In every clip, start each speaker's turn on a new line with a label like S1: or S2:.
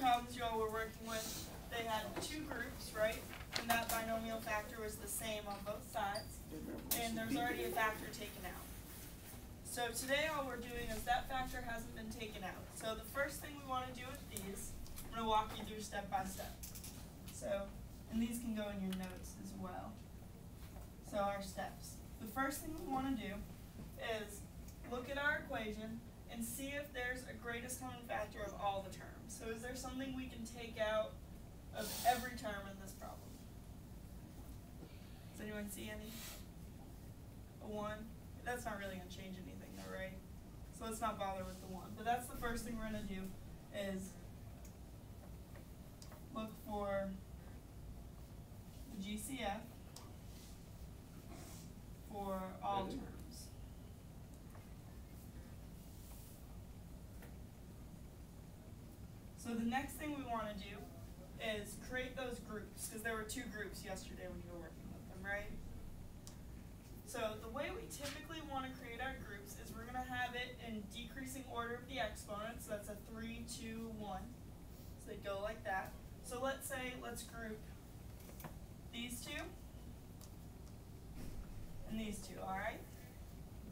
S1: problems you all were working with, they had two groups, right? And that binomial factor was the same on both sides. And there's already a factor taken out. So today all we're doing is that factor hasn't been taken out. So the first thing we want to do with these, I'm going to walk you through step by step. So, and these can go in your notes as well. So our steps. The first thing we want to do is look at our equation and see if there's a greatest common factor of all the terms. So is there something we can take out of every term in this problem? Does anyone see any? A 1? That's not really going to change anything though, right? So let's not bother with the 1. But that's the first thing we're going to do is look for the GCF for all terms. So the next thing we want to do is create those groups, because there were two groups yesterday when you were working with them, right? So the way we typically want to create our groups is we're going to have it in decreasing order of the exponents. So that's a 3, 2, 1. So they go like that. So let's group these two and these two, all right?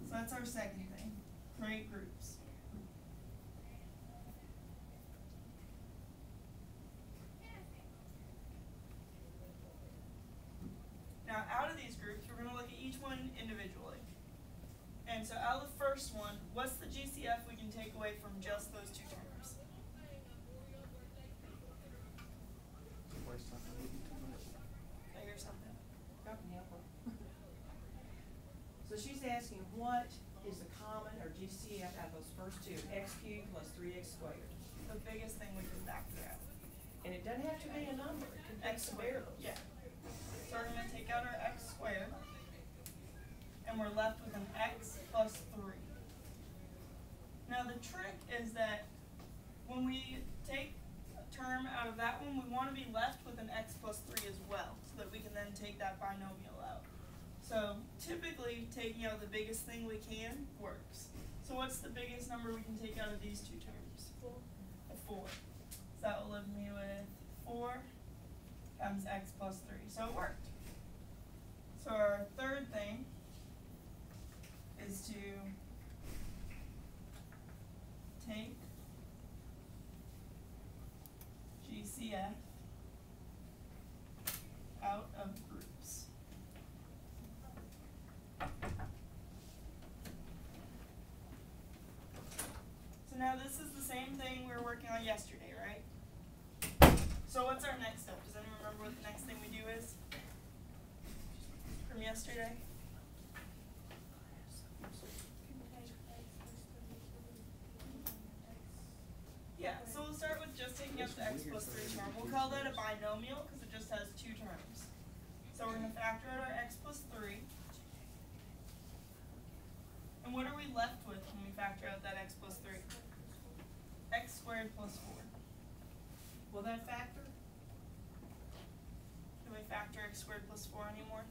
S1: So that's our second thing, create groups. Now, out of these groups, we're going to look at each one individually. And so out of the first one, what's the GCF we can take away from just those two terms? I hear something.
S2: So she's asking what is the common or GCF out of those first two, x cubed plus 3x squared.
S1: The biggest thing we can factor out.
S2: And it doesn't have to be a number. It can be
S1: X squared. Yeah. So we're going to take out our x squared, and we're left with an x plus 3. Now the trick is that when we take a term out of that one, we want to be left with an x plus 3 as well, so that we can then take that binomial out. So typically, taking out the biggest thing we can works. So what's the biggest number we can take out of these two terms? 4. A 4. So that will leave me with 4 times x plus 3. So it worked. So our third thing is to take GCF out of groups. So now this is the same thing we were working on yesterday, right? So what's our next step? Does anyone remember what the next thing we do is? From yesterday? Yeah, so we'll start with just taking out the x plus 3 term. We'll call that a binomial because it just has two terms. So we're going to factor out our x plus 3. And what are we left with when we factor out that x plus 3? X squared plus 4.
S2: Will that factor?
S1: Can we factor x squared plus 4 anymore?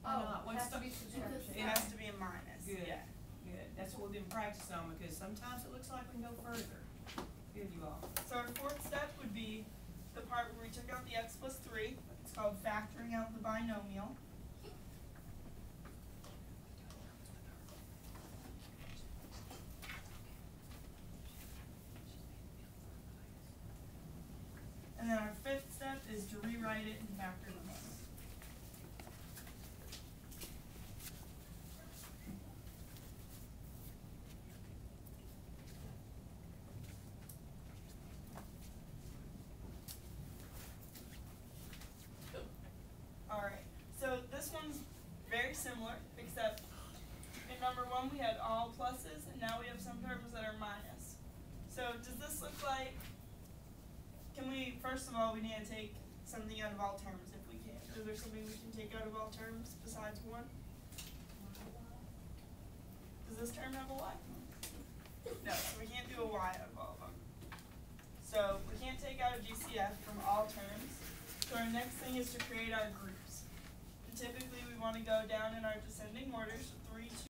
S2: Oh,
S3: it has to be subtraction.
S1: It has to be a minus.
S2: Good.
S1: Yeah.
S2: Good. That's what we've been practicing on because sometimes it looks like we can go further. Good, you all.
S1: So our fourth step would be the part where we took out the x plus 3. It's called factoring out the binomial. And then our fifth step is to rewrite it and factor them in. Alright, so this one's very similar, except in number 1 we had all pluses, and now we have some terms that are minus. So does this look like, can we, first of all, we need to take something out of all terms if we can. Is there something we can take out of all terms besides 1? Does this term have a y? No, so we can't do a y out of all of them. So we can't take out a GCF from all terms. So our next thing is to create our groups. And typically we want to go down in our descending order, so